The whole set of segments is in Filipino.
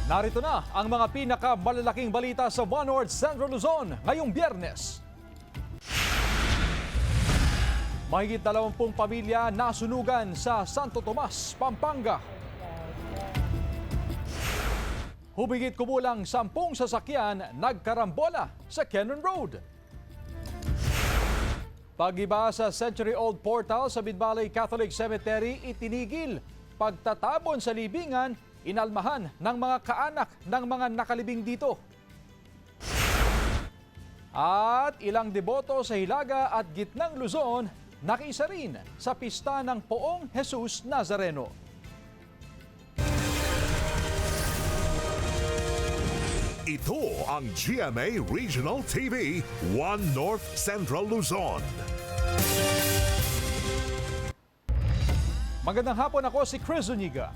Narito na ang mga pinakamalalaking balita sa One North Central Luzon ngayong Biyernes. Mahigit 20 pamilya nasunugan sa Santo Tomas, Pampanga. Humigit kumulang 10 sasakyan nagkarambola sa Cannon Road. Pag-iba sa century-old portal sa Bidbalay Catholic Cemetery itinigil. Pagtatabon sa libingan, inalmahan ng mga kaanak ng mga nakalibing dito. At ilang deboto sa Hilaga at Gitnang Luzon nakiisa rin sa pista ng Poong Jesus Nazareno. Ito ang GMA Regional TV, One North Central Luzon. Magandang hapon, ako si Chris Zuniga.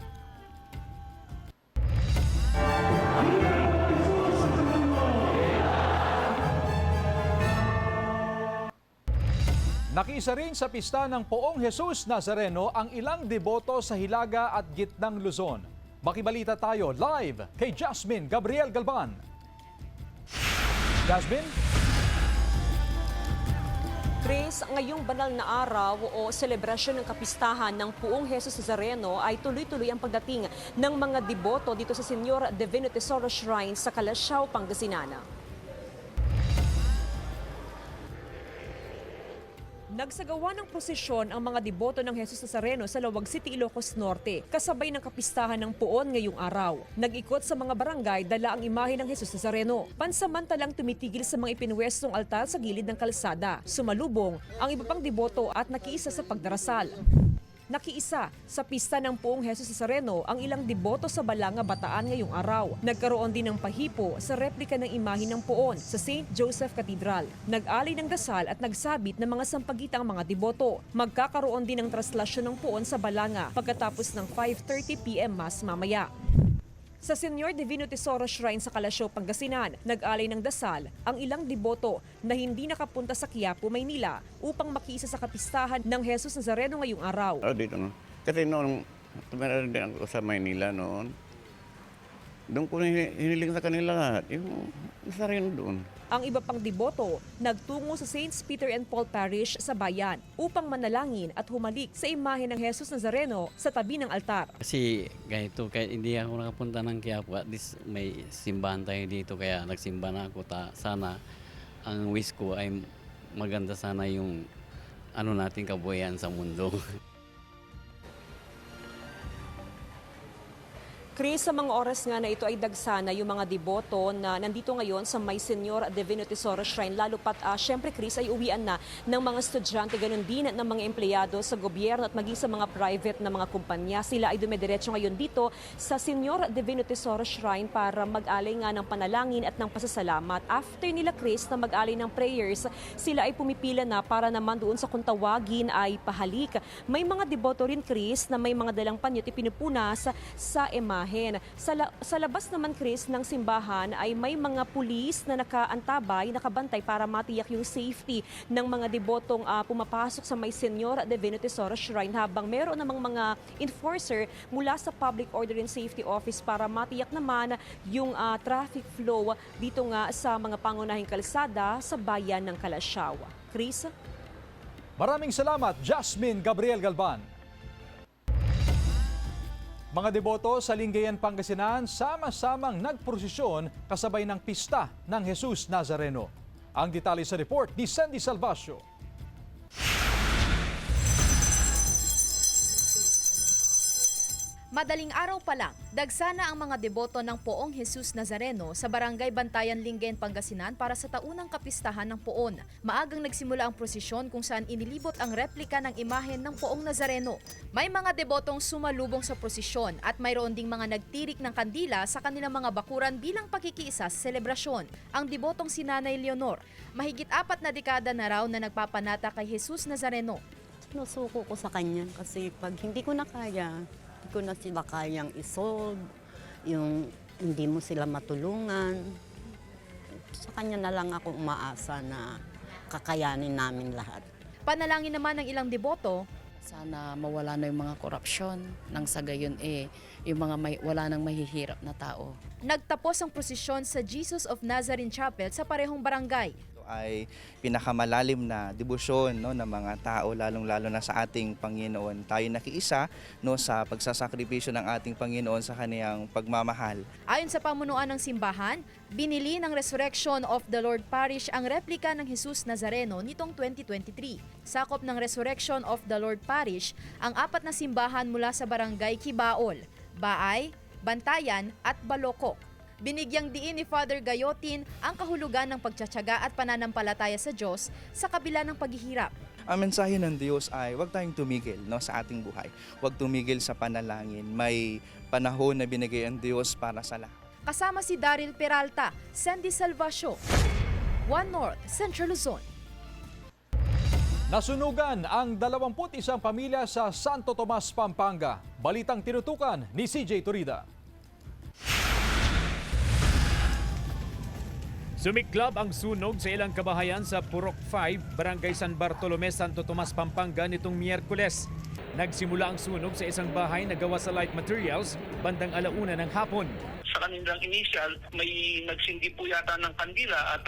Nakiisa rin sa pista ng Poong Jesus Nazareno ang ilang deboto sa Hilaga at Gitnang Luzon. Makibalita tayo live kay Jasmine Gabriel Galban. Jasmine? Chris, ngayong banal na araw o selebrasyon ng kapistahan ng Poong Jesus Nazareno ay tuloy-tuloy ang pagdating ng mga deboto dito sa Senyor Divino Tesoro Shrine sa Calasiao, Pangasinan. Nagsagawa ng prosesyon ang mga deboto ng Jesus Nazareno sa Lawag City, Ilocos Norte, kasabay ng kapistahan ng Poon ngayong araw. Nag-ikot sa mga barangay, dala ang imahe ng Jesus Nazareno. Pansamantalang tumitigil sa mga ipinwestong altar sa gilid ng kalsada. Sumalubong ang iba pang deboto at nakiisa sa pagdarasal. Nakiisa sa pista ng Poong Jesus Nazareno ang ilang deboto sa Balanga, Bataan ngayong araw. Nagkaroon din ng pahipo sa replika ng imahe ng Poon sa St. Joseph Cathedral. Nag-alay ng dasal at nagsabit ng mga sampagitang mga deboto. Magkakaroon din ng traslasyon ng Poon sa Balanga pagkatapos ng 5:30 p.m. Mass mamaya. Sa Senyor Divino Tesoro Shrine sa Calasiao, Pangasinan, nag-alay ng dasal ang ilang deboto na hindi nakapunta sa Quiapo, Maynila upang makiisa sa kapistahan ng Jesus Nazareno ngayong araw. Dito no. Kasi noong tumira din ako sa Maynila noon, doon ko hiniling sa kanila lahat, yung Nazareno doon. Ang iba pang deboto nagtungo sa Saints Peter and Paul Parish sa bayan upang manalangin at humalik sa imahe ng Jesus Nazareno sa tabi ng altar. Kasi ganito, kahit hindi ako nakapunta ng Quiapo, at least may simbahan tayo dito, kaya nagsimba na ako. Sana ang wish ko ay maganda sana yung natin kabuhayan sa mundo. Chris, sa mga oras nga na ito ay dagsana yung mga deboto na nandito ngayon sa May Senyor Divino Tesoro Shrine. Lalo pat, syempre Chris, ay uwian na ng mga estudyante, ganun din ng mga empleyado sa gobyerno at maging sa mga private na mga kumpanya. Sila ay dumidiretso ngayon dito sa Senyor Divino Tesoro Shrine para mag-alay nga ng panalangin at ng pasasalamat. After nila Chris na mag-alay ng prayers, sila ay pumipila na para naman doon sa kung tawagin ay pahalik. May mga deboto rin Chris na may mga dalang panyot ipinupunas sa imahe. Sa labas naman Chris ng simbahan ay may mga pulis na nakaantabay, nakabantay para matiyak yung safety ng mga debotong pumapasok sa May Senyor Divino Tesoro Shrine, habang meron namang mga enforcer mula sa Public Order and Safety Office para matiyak naman yung traffic flow dito nga sa mga pangunahing kalsada sa bayan ng Calasiao. Chris? Maraming salamat, Jasmine Gabriel Galban. Mga deboto sa Lingayen, Pangasinan, sama-samang nagprosesyon kasabay ng pista ng Jesus Nazareno. Ang detalye sa report ni Sandy Salvacio. Madaling araw pa lang, dagsana ang mga deboto ng Poong Jesus Nazareno sa Barangay Bantayan, Lingayen, Pangasinan para sa taunang kapistahan ng Poon. Maagang nagsimula ang prosesyon kung saan inilibot ang replika ng imahen ng Poong Nazareno. May mga debotong sumalubong sa prosesyon at mayroon ding mga nagtirik ng kandila sa kanilang mga bakuran bilang pakikiisa sa selebrasyon. Ang debotong si Nanay Leonor, mahigit 4 na dekada na raw na nagpapanata kay Jesus Nazareno. Sinusuko ko sa kanya kasi pag hindi ko na kaya, hindi ko na sila kayang isolve, yung hindi mo sila matulungan. Sa kanya na lang ako umaasa na kakayanin namin lahat. Panalangin naman ng ilang deboto, Sana mawala na yung mga korupsyon nang sa gayon yung mga wala nang mahihirap na tao. Nagtapos ang prosesyon sa Jesus of Nazarene Chapel sa parehong barangay. Ito ay pinakamalalim na debosyon, no, ng mga tao, lalong-lalo na sa ating Panginoon. Tayo nakiisa, no, sa pagsasakripisyo ng ating Panginoon sa kaniyang pagmamahal. Ayon sa pamunuan ng simbahan, binili ng Resurrection of the Lord Parish ang replika ng Jesus Nazareno nitong 2023. Sakop ng Resurrection of the Lord Parish ang 4 na simbahan mula sa barangay Kibaol, Baay, Bantayan at Balokok. Binigyang diin ni Father Gayotin ang kahulugan ng pagtsatsaga at pananampalataya sa Diyos sa kabila ng paghihirap. Ang mensahe ng Diyos ay huwag tayong tumigil, no, sa ating buhay. Huwag tumigil sa panalangin. May panahon na binigay ang Diyos para sa lahat. Kasama si Daryl Peralta, Sandy Salvacio, One North, Central Luzon. Nasunugan ang 21 pamilya sa Santo Tomas, Pampanga. Balitang tinutukan ni CJ Turida. Sumiklab ang sunog sa ilang kabahayan sa Purok 5, Barangay San Bartolome, Santo Tomas, Pampanga nitong Miyerkules. Nagsimula ang sunog sa isang bahay na gawa sa light materials bandang 1:00 ng hapon. Sa kanilang initial, may nagsindi po yata ng kandila at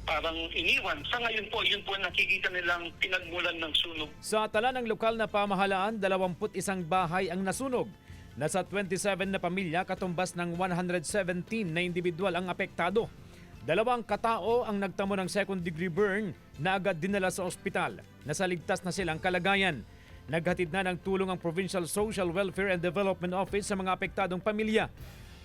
parang iniwan. Sa ngayon po, yun po nakikita nilang pinagmulan ng sunog. Sa tala ng lokal na pamahalaan, 21 bahay ang nasunog. Nasa 27 na pamilya katumbas ng 117 na individual ang apektado. 2 katao ang nagtamo ng second-degree burn na agad dinala sa ospital. Nasa ligtas na silang kalagayan. Naghatid na ng tulong ang Provincial Social Welfare and Development Office sa mga apektadong pamilya.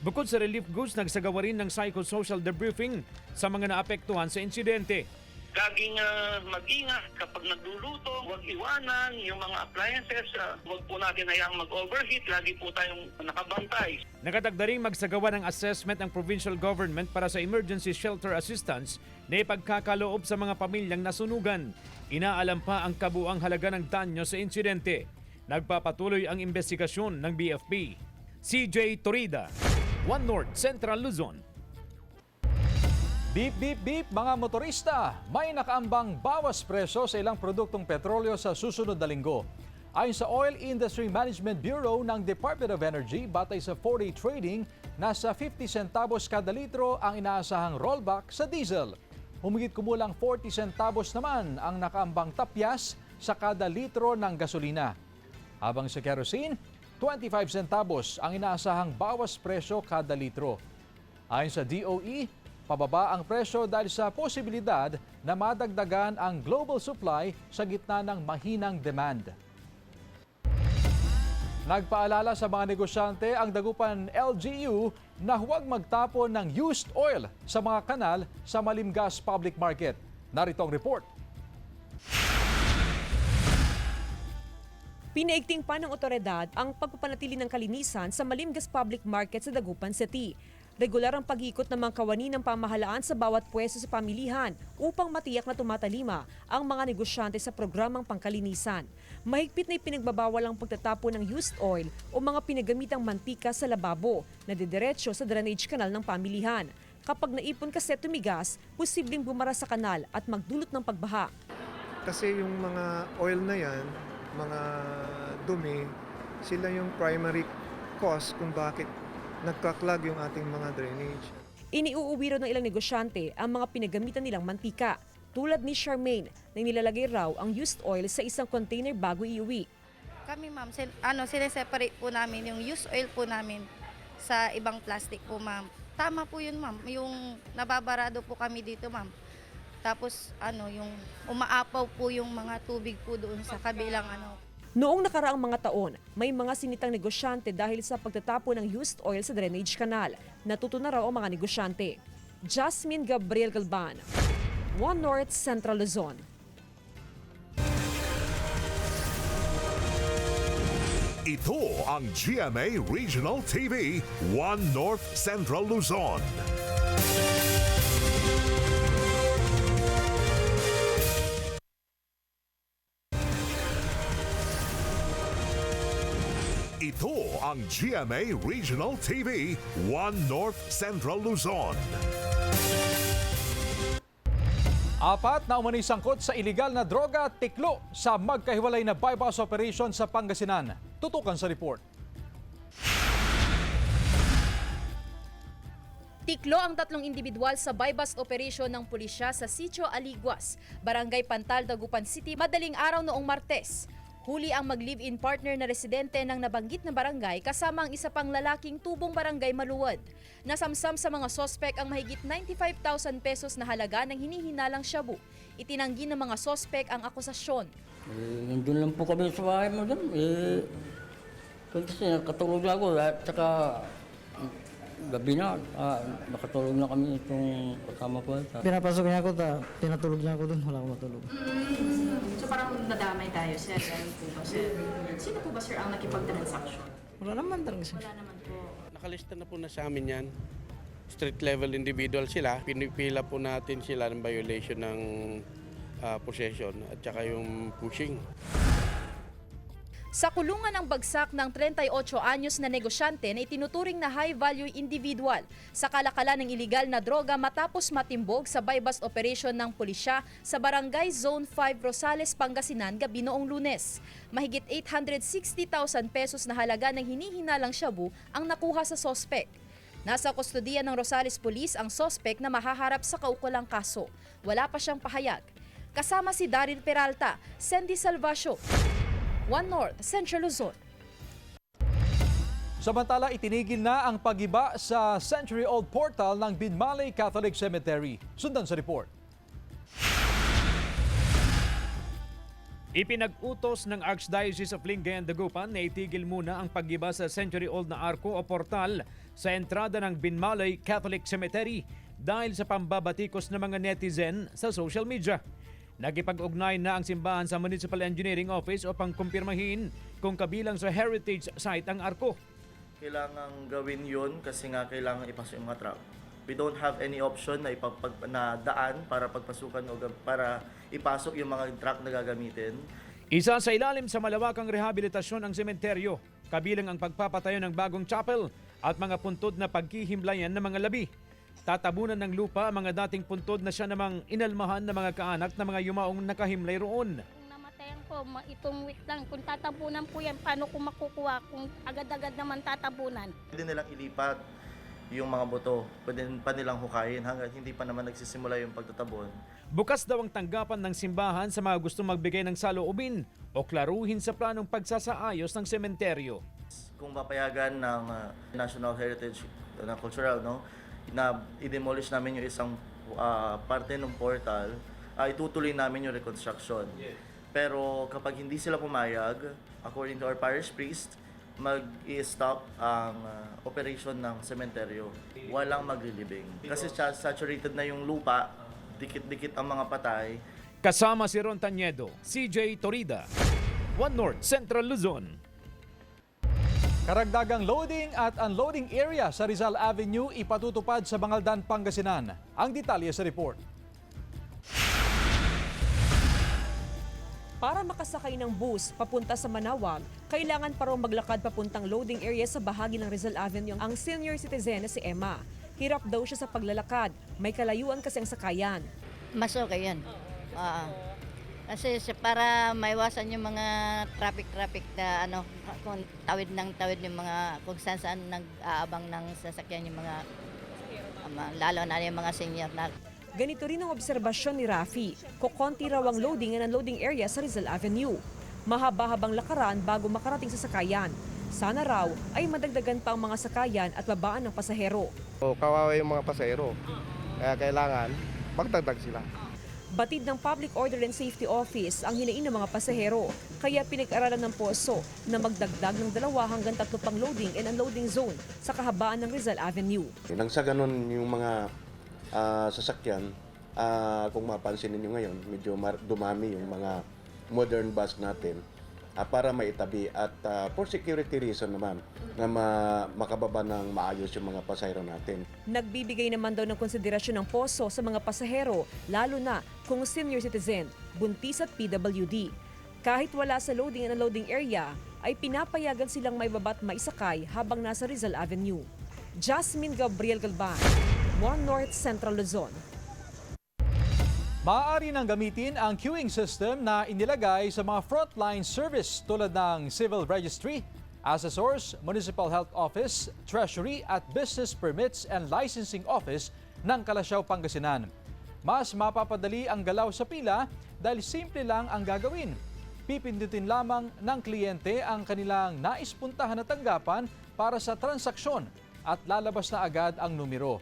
Bukod sa relief goods, nagsagawa rin ng psychosocial debriefing sa mga naapektuhan sa insidente. Laging mag-ingat kapag nagluluto, huwag iwanan yung mga appliances, huwag po natin hayaang mag-overheat, lagi po tayong nakabantay. Nakatagda ring magsagawa ng assessment ng provincial government para sa emergency shelter assistance na ipagkakaloob sa mga pamilyang nasunugan. Inaalam pa ang kabuang halaga ng danyo sa insidente. Nagpapatuloy ang investigasyon ng BFP. CJ Torida, One North, Central Luzon. Beep, beep, beep mga motorista! May nakaambang bawas presyo sa ilang produktong petrolyo sa susunod na linggo. Ayon sa Oil Industry Management Bureau ng Department of Energy, batay sa 4-day trading, nasa 50 centavos kada litro ang inaasahang rollback sa diesel. Humigit kumulang 40 centavos naman ang nakaambang tapyas sa kada litro ng gasolina. Habang sa kerosene, 25 centavos ang inaasahang bawas presyo kada litro. Ayon sa DOE, pababa ang presyo dahil sa posibilidad na madagdagan ang global supply sa gitna ng mahinang demand. Nagpaalala sa mga negosyante ang Dagupan LGU na huwag magtapon ng used oil sa mga kanal sa Malimgas Public Market. Narito ang report. Pinaigting pa ng otoridad ang pagpapanatili ng kalinisan sa Malimgas Public Market sa Dagupan City. Regular ang pag-ikot ng mga kawani ng pamahalaan sa bawat pwesto sa pamilihan upang matiyak na tumatalima ang mga negosyante sa programang pangkalinisan. Mahigpit na ipinagbabawal ang pagtatapon ng used oil o mga pinagamitang mantika sa lababo na didiretso sa drainage canal ng pamilihan. Kapag naipon kasi tumigas, posibleng bumara sa kanal at magdulot ng pagbaha. Kasi yung mga oil na yan, mga dumi, sila yung primary cause kung bakit nagkaklag yung ating mga drainage. Iniuuwi raw ng ilang negosyante ang mga pinagamitan nilang mantika. Tulad ni Charmaine na nilalagay raw ang used oil sa isang container bago iuwi. Kami ma'am, sineseparate po namin yung used oil po namin sa ibang plastic po ma'am. Tama po yun ma'am, yung nababarado po kami dito ma'am. Tapos yung umaapaw po yung mga tubig po doon sa kabilang Noong nakaraang mga taon, may mga sinitang negosyante dahil sa pagtatapon ng used oil sa drainage canal. Natuto na raw ang mga negosyante. Jasmine Gabriel Galban, One North, Central Luzon. Ito ang GMA Regional TV, One North, Central Luzon. Ito ang GMA Regional TV, One North, Central Luzon. Apat na umano'y sangkot sa iligal na droga at tiklo sa magkahiwalay na bypass operation sa Pangasinan. Tutukan sa report. Tiklo ang 3 individual sa bypass operation ng pulisya sa Sitio Aliguas, Barangay Pantal, Dagupan City, madaling araw noong Martes. Huli ang mag-live-in partner na residente ng nabanggit na barangay kasama ang isa pang lalaking tubong barangay Maluwad. Nasamsam sa mga sospek ang mahigit 95,000 pesos na halaga ng hinihinalang shabu. Itinanggi ng mga sospek ang akusasyon. Nandun lang po kami sa bahay mo doon. Kasi nakatulog lang ako at saka gabi na, nakatulog na kami itong kasama ko. Pinapasok niya ako, tinatulog niya ako doon, wala akong matulog. So parang nadamay tayo, sir. Sino po ba, sir, ang nakipag-transaction? Wala naman talaga siya. Wala naman po. Nakalista na po na sa amin yan. Street level individual sila. Pinipila po natin sila ng violation ng possession at saka yung pushing. Sa kulungan ng bagsak ng 38 anyos na negosyante na itinuturing na high-value individual sa kalakalan ng iligal na droga matapos matimbog sa bypass operation ng pulisya sa Barangay Zone 5 Rosales, Pangasinan gabi noong Lunes. Mahigit 860,000 pesos na halaga ng hinihinalang shabu ang nakuha sa sospek. Nasa kustodiya ng Rosales Police ang sospek na mahaharap sa kaukulang kaso. Wala pa siyang pahayag. Kasama si Daryl Peralta, Sandy Salvacio, One North, Central Luzon. Samantala, itinigil na ang pag-iba sa century-old portal ng Binmalay Catholic Cemetery. Sundan sa report. Ipinag-utos ng Archdiocese of Lingayen, Dagupan na itigil muna ang pag-iba sa century-old na arko o portal sa entrada ng Binmalay Catholic Cemetery dahil sa pambabatikos ng mga netizen sa social media. Nakipag-ugnay na ang simbahan sa Municipal Engineering Office upang kumpirmahin kung kabilang sa heritage site ang arko. Kailangan gawin yun kasi nga kailangan ipasok yung mga truck. We don't have any option na daan para pagpasukan o para ipasok yung mga truck na gagamitin. Isa sa ilalim sa malawakang rehabilitasyon ang sementeryo, kabilang ang pagpapatayo ng bagong chapel at mga puntod na pagkihimlayan ng mga labi. Tatabunan ng lupa ang mga dating puntod na siya namang inalmahan ng mga kaanak na mga yumaong nakahimlay roon. Namatayan ko, itong week lang. Kung tatabunan po yan, paano ko makukuha kung agad-agad naman tatabunan? Pwede nilang ilipat yung mga buto. Pwede pa nilang hukayin hanggang hindi pa naman nagsisimula yung pagtatabon. Bukas daw ang tanggapan ng simbahan sa mga gustong magbigay ng saloobin o klaruhin sa planong pagsasaayos ng sementeryo. Kung papayagan ng National Heritage na Cultural, na i-demolish namin yung isang parte ng portal, itutuloy namin yung reconstruction. Pero kapag hindi sila pumayag, according to our parish priest, mag-i-stop ang operation ng sementeryo. Walang maglilibing. Kasi saturated na yung lupa, dikit-dikit ang mga patay. Kasama si Ron Tañedo, CJ Torida, One North, Central Luzon. Karagdagang loading at unloading area sa Rizal Avenue ipatutupad sa Bangaldan, Pangasinan. Ang detalye sa report. Para makasakay ng bus papunta sa Manawag, kailangan pa raw maglakad papuntang loading area sa bahagi ng Rizal Avenue ang senior citizen na si Emma. Hirap daw siya sa paglalakad. May kalayuan kasi ang sakayan. Mas okay yan. Kasi para maiwasan yung mga traffic na kung tawid yung mga kung saan nag-aabang ng sasakyan yung mga lalo na yung mga senior na. Ganito rin ang obserbasyon ni Rafi. Kukonti raw ang loading and unloading area sa Rizal Avenue. Mahaba-habang lakaran bago makarating sa sakayan. Sana raw ay madagdagan pa ang mga sakayan at babaan ng pasahero. Kawawa yung mga pasahero. Kaya kailangan magdagdag sila. Batid ng Public Order and Safety Office ang hinain ng mga pasahero, kaya pinag-aralan ng POSO na magdagdag ng 2 hanggang 3 pang loading and unloading zone sa kahabaan ng Rizal Avenue. Nang sa ganun yung mga sasakyan, kung mapansin niyo ngayon, medyo dumami yung mga modern bus natin para maitabi at for security reason naman na makababa ng maayos yung mga pasahero natin. Nagbibigay naman daw ng konsiderasyon ng POSO sa mga pasahero, lalo na kung senior citizen, buntis at PWD. Kahit wala sa loading and unloading area, ay pinapayagan silang may babat maisakay habang nasa Rizal Avenue. Jasmine Gabriel Galban, One North, Central Luzon. Maaari nang gamitin ang queuing system na inilagay sa mga frontline service tulad ng Civil Registry, Assessors, Municipal Health Office, Treasury at Business Permits and Licensing Office ng Kalasyaw, Pangasinan. Mas mapapadali ang galaw sa pila dahil simple lang ang gagawin. Pipindutin lamang ng kliyente ang kanilang naispuntahan na tanggapan para sa transaksyon at lalabas na agad ang numero.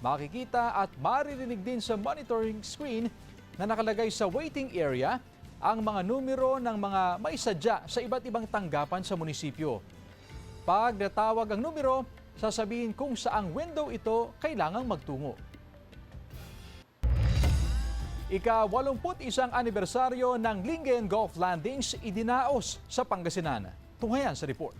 Makikita at maririnig din sa monitoring screen na nakalagay sa waiting area ang mga numero ng mga may sadya sa iba't ibang tanggapan sa munisipyo. Pag natawag ang numero, sasabihin kung saang window ito kailangang magtungo. Ika-81 anibersaryo ng Lingayen Golf Landings idinaos sa Pangasinan. Tunghayan sa report.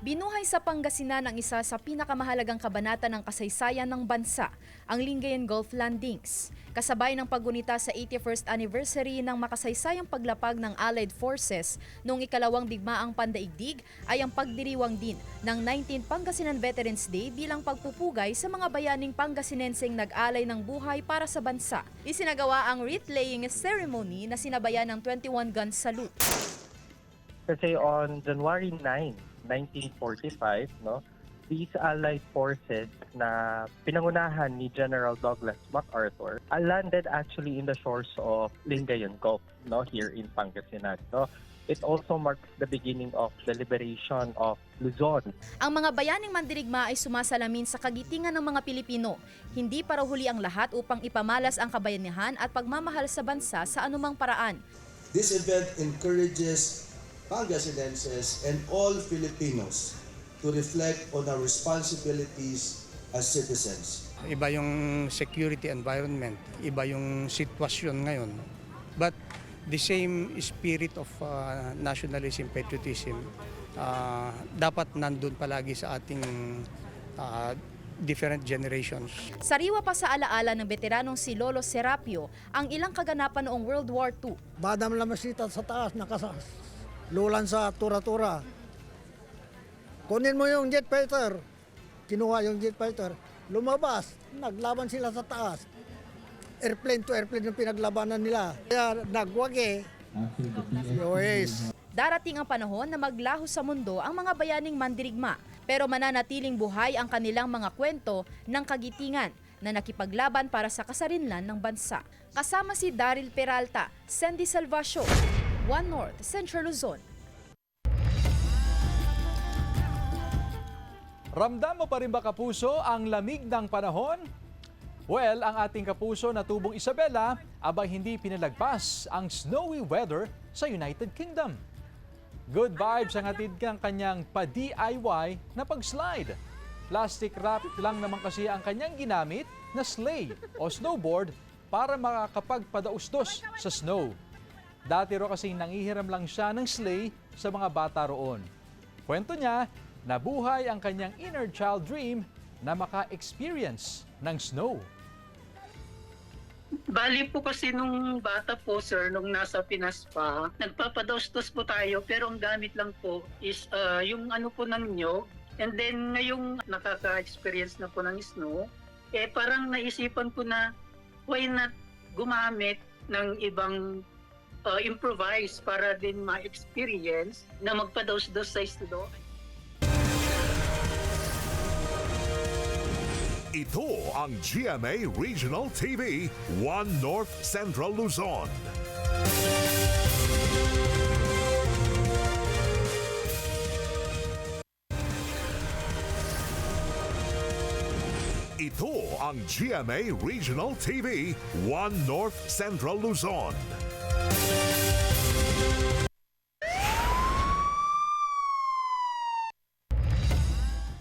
Binuhay sa Pangasinan ang isa sa pinakamahalagang kabanata ng kasaysayan ng bansa, ang Lingayen Golf Landings. Kasabay ng paggunita sa 81st anniversary ng makasaysayang paglapag ng Allied Forces noong ikalawang digmaang pandaigdig ay ang pagdiriwang din ng 19th Pangasinan Veterans Day bilang pagpupugay sa mga bayaning Pangasinenseng nag-alay ng buhay para sa bansa. Isinagawa ang wreath-laying ceremony na sinabayan ng 21 gun salute. Kasi on January 9, 1945, these Allied forces na pinangunahan ni General Douglas MacArthur landed actually in the shores of Lingayen Gulf, here in Pangasinan. It also marks the beginning of the liberation of Luzon. Ang mga bayaning mandirigma ay sumasalamin sa kagitingan ng mga Pilipino. Hindi para huli ang lahat upang ipamalas ang kabayanihan at pagmamahal sa bansa sa anumang paraan. This event encourages Pangasinenses and all Filipinos to reflect on our responsibilities as citizens. Iba yung security environment, iba yung sitwasyon ngayon. But the same spirit of nationalism, patriotism, dapat nandun palagi sa ating different generations. Sariwa pa sa alaala ng veteranong si Lolo Serapio ang ilang kaganapan noong World War II. Badam lamasita sa taas, nakasas. Lulan sa tura-tura. Kunin mo yung jet fighter. Kinuha yung jet fighter. Lumabas. Naglaban sila sa taas. Airplane to airplane yung pinaglabanan nila. Kaya nagwagi. Darating ang panahon na maglaho sa mundo ang mga bayaning mandirigma. Pero mananatiling buhay ang kanilang mga kwento ng kagitingan na nakipaglaban para sa kasarinlan ng bansa. Kasama si Daryl Peralta, Sandy Salvacio, One North, Central Luzon. Ramdam mo pa rin ba, kapuso, ang lamig ng panahon? Well, ang ating kapuso na tubong Isabela abay hindi pinalagpas ang snowy weather sa United Kingdom. Good vibes ang hatid ng kanyang pa-DIY na pag-slide. Plastic wrap lang naman kasi ang kanyang ginamit na sleigh o snowboard para makakapagpadaustos sa snow. Dati ro kasi nangihiram lang siya ng sleigh sa mga bata roon. Kwento niya, nabuhay ang kanyang inner child dream na maka-experience ng snow. Bali po kasi nung bata po, sir, nung nasa Pinas pa, nagpapadaustos po tayo pero ang gamit lang po is yung ano po ng nyog. And then ngayong nakaka-experience na po ng snow, parang naisipan ko na why not gumamit ng ibang improvise para din ma-experience na magpadaus-dos sa snow. Ito ang GMA Regional TV, One North Central Luzon. Ito ang GMA Regional TV, One North Central Luzon.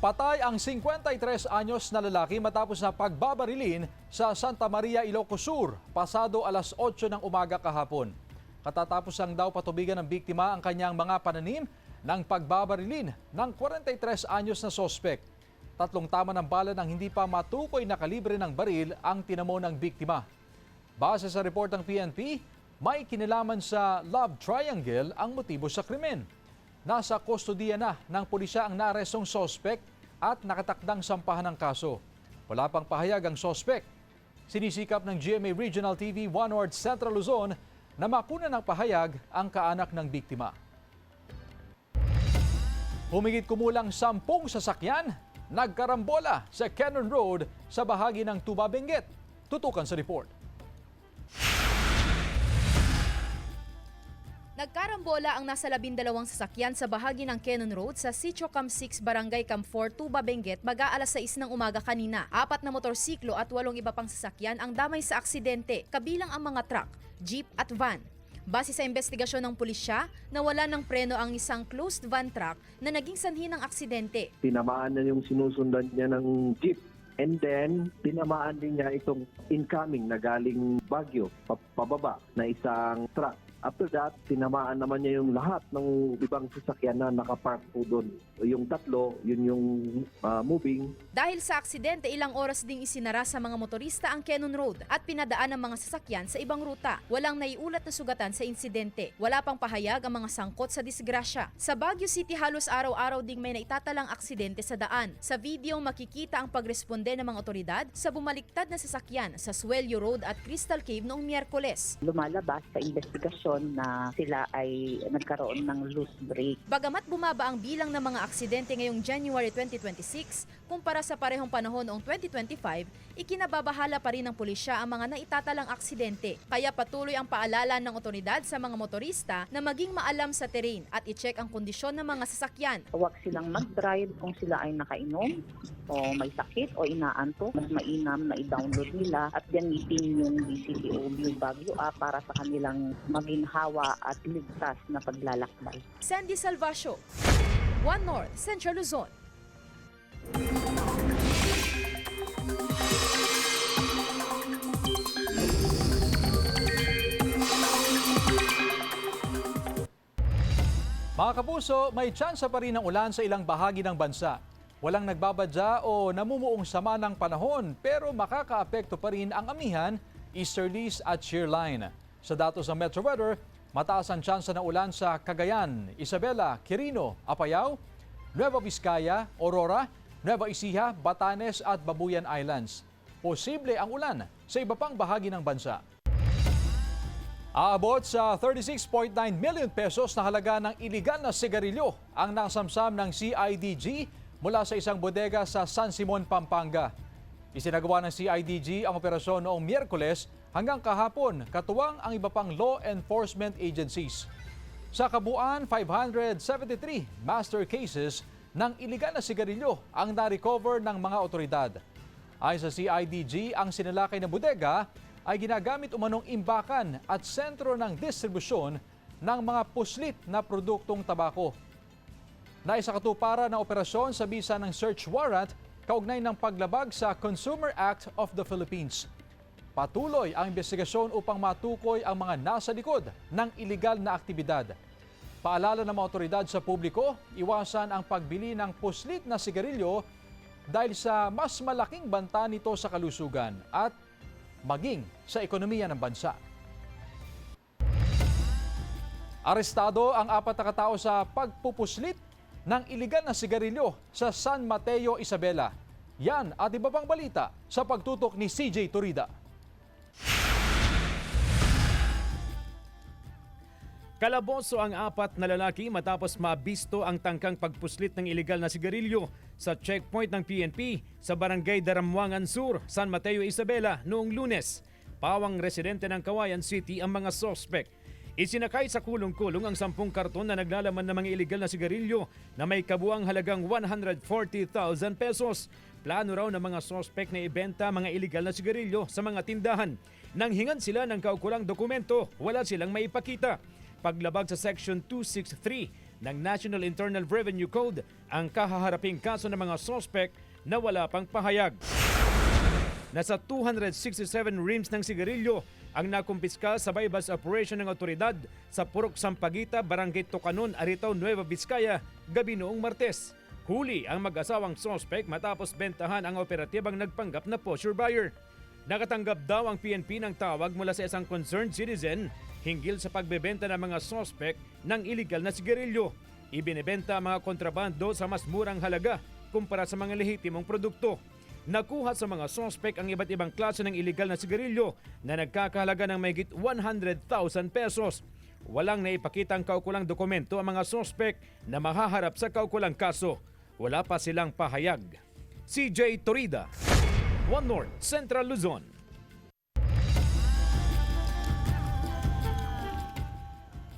Patay ang 53 anyos na lalaki matapos na pagbabarilin sa Santa Maria, Ilocos Sur, pasado alas 8 ng umaga kahapon. Katatapos lang daw patubigan ng biktima ang kanyang mga pananim ng pagbabarilin ng 43 anyos na sospek. 3 tama ng bala ng hindi pa matukoy na kalibre ng baril ang tinamo ng biktima. Base sa report ng PNP, may kinalaman sa love triangle ang motibo sa krimen. Nasa kustodiya na ng pulisya ang naarestong sospek at nakatakdang sampahan ng kaso. Wala pang pahayag ang sospek. Sinisikap ng GMA Regional TV 1 North Central Luzon na makuna ng pahayag ang kaanak ng biktima. Humigit kumulang 10 sasakyan nagkarambola sa Cannon Road sa bahagi ng Tuba, Benguet. Tutukan sa report. Nagkarambola ang nasa 12 sasakyan sa bahagi ng Cannon Road sa Sitio Camp 6, Barangay Camp 4, Tuba, Benguet, mag-aalas 6 ng umaga kanina. 4 na motorsiklo at 8 iba pang sasakyan ang damay sa aksidente, kabilang ang mga truck, jeep at van. Base sa investigasyon ng pulisya, nawala ng preno ang isang closed van truck na naging sanhi ng aksidente. Tinamaan na yung sinusundan niya ng jeep. And then, tinamaan din niya itong incoming na galing Baguio, pababa na isang truck. After that, tinamaan naman niya yung lahat ng ibang sasakyan na nakapark po doon. Yung tatlo, yun yung moving. Dahil sa aksidente, ilang oras ding isinara sa mga motorista ang Cannon Road at pinadaan ang mga sasakyan sa ibang ruta. Walang naiulat na sugatan sa insidente. Wala pang pahayag ang mga sangkot sa disgrasya. Sa Baguio City, halos araw-araw ding may naitatalang aksidente sa daan. Sa video, makikita ang pagresponde ng mga otoridad sa bumaliktad na sasakyan sa Suelio Road at Crystal Cave noong Miyerkules. Lumalabas sa investigasyon na sila ay nagkaroon ng loose brake. Bagamat bumaba ang bilang ng mga aksidente ngayong January 2026 kumpara sa parehong panahon noong 2025, ikinababahala pa rin ng pulisya ang mga naitatalang aksidente. Kaya patuloy ang paalala ng otoridad sa mga motorista na maging maalam sa terrain at i-check ang kondisyon ng mga sasakyan. Huwag silang mag-drive kung sila ay nakainom o may sakit o inaantok. Mas mainam na i-download nila at gamitin yung DCTO View Baguio app para sa kanilang maginhawa at ligtas na paglalakbay. Sandy Salvacio, 1 North Central Luzon. Mga kapuso, may tsansa pa rin ng ulan sa ilang bahagi ng bansa. Walang nagbabadya o namumuong sama ng panahon pero makakaapekto pa rin ang amihan, easterlies at shear line. Sa datos ng Metro Weather, mataas ang tsansa ng ulan sa Cagayan, Isabela, Quirino, Apayao, Nueva Vizcaya, Aurora, Nueva Ecija, Batanes at Babuyan Islands. Posible ang ulan sa iba pang bahagi ng bansa. Aabot sa 36.9 million pesos na halaga ng iligal na sigarilyo ang nasamsam ng CIDG mula sa isang bodega sa San Simon, Pampanga. Isinagawa ng CIDG ang operasyon noong Miyerkules hanggang kahapon, katuwang ang iba pang law enforcement agencies. Sa kabuuan, 573 master cases ng iligal na sigarilyo ang na-recover ng mga otoridad. Ayon sa CIDG, ang sinalakay na bodega ay ginagamit umanong imbakan at sentro ng distribusyon ng mga puslit na produktong tabako. Naisakatuparan ng operasyon sa bisa ng search warrant kaugnay ng paglabag sa Consumer Act of the Philippines. Patuloy ang investigasyon upang matukoy ang mga nasa likod ng iligal na aktibidad. Paalala ng mga otoridad sa publiko, iwasan ang pagbili ng puslit na sigarilyo dahil sa mas malaking banta nito sa kalusugan at maging sa ekonomiya ng bansa. Arestado ang 4 na katao sa pagpupuslit ng iligal na sigarilyo sa San Mateo, Isabela. Yan at iba pang balita sa pagtutok ni CJ Turida. Kalaboso ang 4 na lalaki matapos mabisto ang tangkang pagpuslit ng iligal na sigarilyo sa checkpoint ng PNP sa Barangay Daramwangan Sur, San Mateo, Isabela noong Lunes. Pawang residente ng Kawayan City ang mga sospek. Isinakay sa kulong-kulong ang 10 karton na naglalaman ng mga iligal na sigarilyo na may kabuang halagang 140,000 pesos. Plano raw ng mga sospek na ibenta mga iligal na sigarilyo sa mga tindahan. Nang hingan sila ng kaukulang dokumento, wala silang maipakita. Paglabag sa Section 263 ng National Internal Revenue Code ang kahaharaping kaso ng mga sospek na wala pang pahayag. Nasa 267 rims ng sigarilyo ang nakumpiska sa bypass operation ng otoridad sa Purok Sampaguita, Barangay Tocanon, Aritaw, Nueva Vizcaya, gabi noong Martes. Huli ang mag-asawang sospek matapos bentahan ang operatibang nagpanggap na posture buyer. Nakatanggap daw ang PNP ng tawag mula sa isang concerned citizen hinggil sa pagbebenta ng mga sospek ng iligal na sigarilyo. Ibinebenta ang mga kontrabando sa mas murang halaga kumpara sa mga lehitimong produkto. Nakuha sa mga sospek ang iba't ibang klase ng iligal na sigarilyo na nagkakahalaga ng mahigit 100,000 pesos. Walang naipakitang kaukulang dokumento ang mga sospek na mahaharap sa kaukulang kaso. Wala pa silang pahayag. CJ Torida, One North, Central Luzon.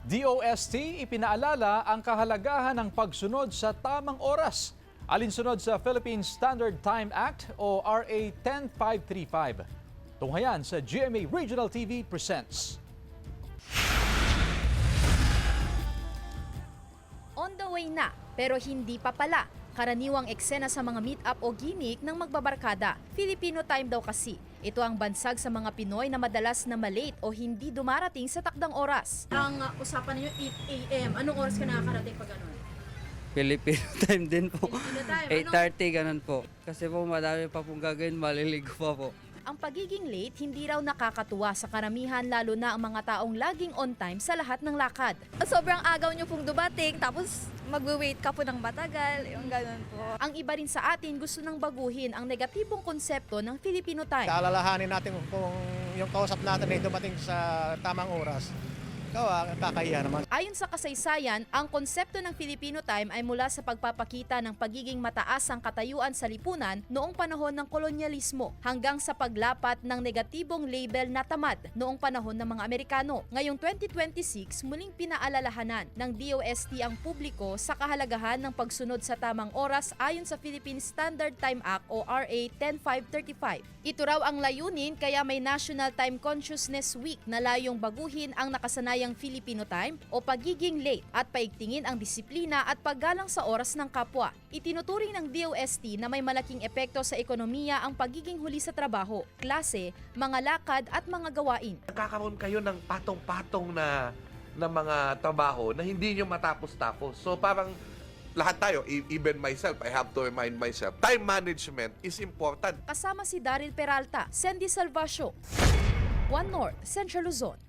DOST ipinaalala ang kahalagahan ng pagsunod sa tamang oras, alinsunod sa Philippine Standard Time Act o RA 10535. Tunghayan sa GMA Regional TV presents. On the way na, pero hindi pa pala. Karaniwang eksena sa mga meet-up o gimmick ng magbabarkada. Filipino time daw kasi. Ito ang bansag sa mga Pinoy na madalas na malate o hindi dumarating sa takdang oras. Ang usapan niyo 8 a.m. Anong oras ka nakakarating pag ganun? Filipino time din po. Filipino time, 8:30 ganun po. Kasi po madami pa pong gagawin, maliligo pa po. Ang pagiging late hindi raw nakakatuwa sa karamihan, lalo na ang mga taong laging on time sa lahat ng lakad. Sobrang agaw nyo pong dumating, tapos magwe-wait ka po ng matagal, yung ganun po. Ang iba rin sa atin gusto nang baguhin ang negatibong konsepto ng Filipino time. Alalahanin natin kung yung kausap natin ay dumating sa tamang oras. Kakahiya naman. Ayon sa kasaysayan, ang konsepto ng Filipino time ay mula sa pagpapakita ng pagiging mataas ang katayuan sa lipunan noong panahon ng kolonyalismo hanggang sa paglapat ng negatibong label na tamad noong panahon ng mga Amerikano. Ngayong 2026, muling pinaalalahanan ng DOST ang publiko sa kahalagahan ng pagsunod sa tamang oras ayon sa Philippine Standard Time Act o RA 10535. Ito raw ang layunin kaya may National Time Consciousness Week na layong baguhin ang nakasanayang Filipino time o pagiging late at paigtingin ang disiplina at paggalang sa oras ng kapwa. Itinuturing ng DOST na may malaking epekto sa ekonomiya ang pagiging huli sa trabaho, klase, mga lakad at mga gawain. Nagkakaroon kayo ng patong-patong na mga trabaho na hindi nyo matapos-tapos. So parang lahat tayo, even myself, I have to remind myself, time management is important. Kasama si Daryl Peralta, Sandy Salvacio, One North, Central Luzon.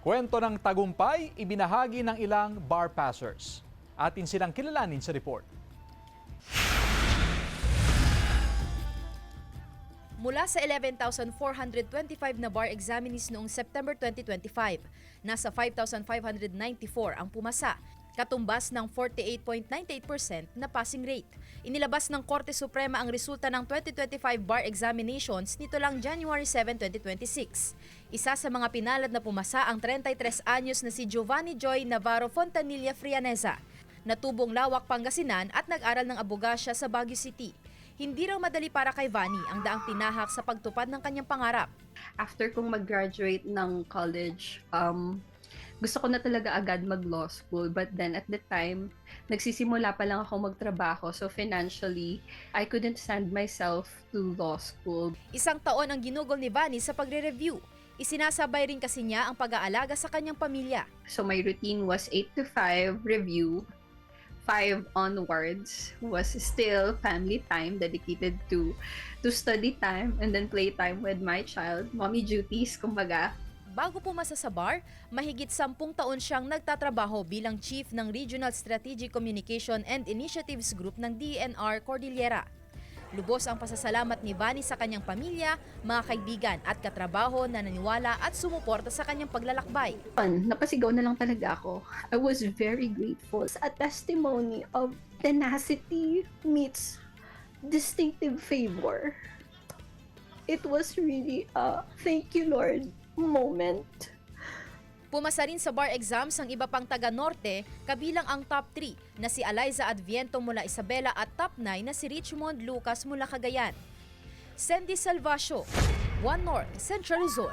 Kwento ng tagumpay, ibinahagi ng ilang bar passers. Atin silang kilalanin sa report. Mula sa 11,425 na bar examinees noong September 2025, nasa 5,594 ang pumasa, katumbas ng 48.98% na passing rate. Inilabas ng Korte Suprema ang resulta ng 2025 bar examinations nito lang January 7, 2026. Isa sa mga pinalad na pumasa ang 33 anyos na si Giovanni Joy Navarro Fontanilla Frianeza, natubong Lawak, Pangasinan at nag-aral ng abogasya sa Baguio City. Hindi raw madali para kay Vanny ang daang tinahak sa pagtupad ng kanyang pangarap. After kong mag-graduate ng college, gusto ko na talaga agad mag-law school, but then at the time, nagsisimula pa lang ako magtrabaho, so financially, I couldn't send myself to law school. Isang taon ang ginugol ni Vanny sa pagre-review. Isinasabay rin kasi niya ang pag-aalaga sa kanyang pamilya. So my routine was 8 to 5 review, 5 onwards was still family time dedicated to study time and then play time with my child, mommy duties, kumbaga. Bago pumasa sa bar, mahigit 10 taon siyang nagtatrabaho bilang Chief ng Regional Strategic Communication and Initiatives Group ng DENR Cordillera. Lubos ang pasasalamat ni Vanny sa kanyang pamilya, mga kaibigan at katrabaho na naniwala at sumuporta sa kanyang paglalakbay. Napasigaw na lang talaga ako. I was very grateful. A testimony of tenacity meets distinctive favor. It was really a thank you, Lord moment. Pumasa rin sa bar exams ang iba pang taga-norte, kabilang ang top 3 na si Eliza Adviento mula Isabela at top 9 na si Richmond Lucas mula Cagayan. Sandy Salvacio, One North, Central Luzon.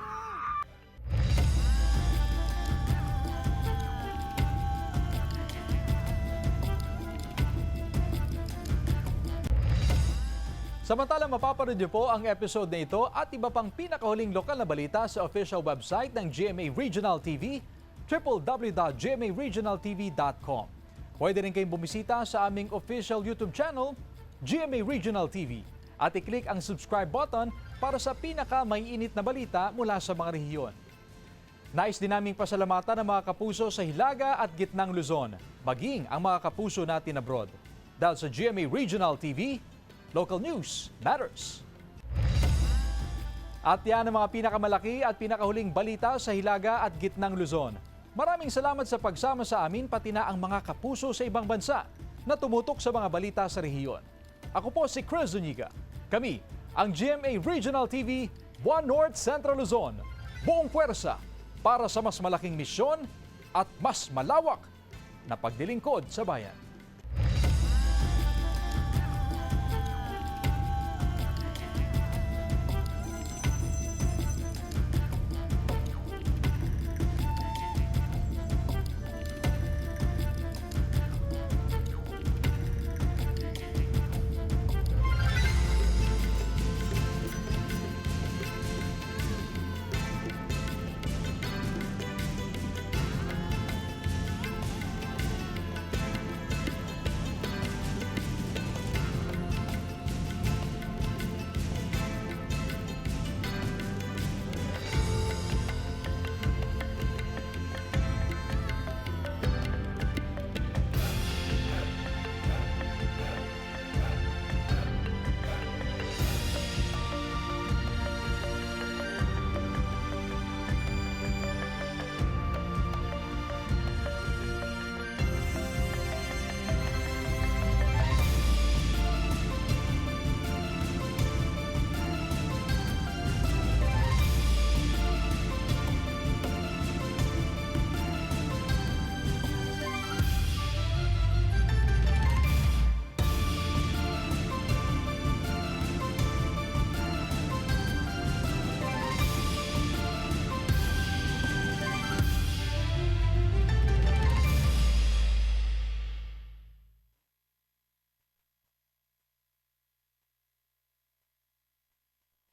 Samantala, mapapanood niyo po ang episode na ito at iba pang pinakahuling lokal na balita sa official website ng GMA Regional TV, www.gmaregionaltv.com. Pwede rin kayong bumisita sa aming official YouTube channel, GMA Regional TV, at i-click ang subscribe button para sa pinaka-maiinit na balita mula sa mga rehiyon. Nais din naming pasalamatan ang mga kapuso sa Hilaga at Gitnang Luzon, maging ang mga kapuso natin abroad. Dahil sa GMA Regional TV, local news matters. At yan ang mga pinakamalaki at pinakahuling balita sa Hilaga at Gitnang Luzon. Maraming salamat sa pagsama sa amin pati na ang mga kapuso sa ibang bansa na tumutok sa mga balita sa rehiyon. Ako po si Chris Zuniga. Kami ang GMA Regional TV, One North Central Luzon. Buong puwersa para sa mas malaking misyon at mas malawak na paglilingkod sa bayan.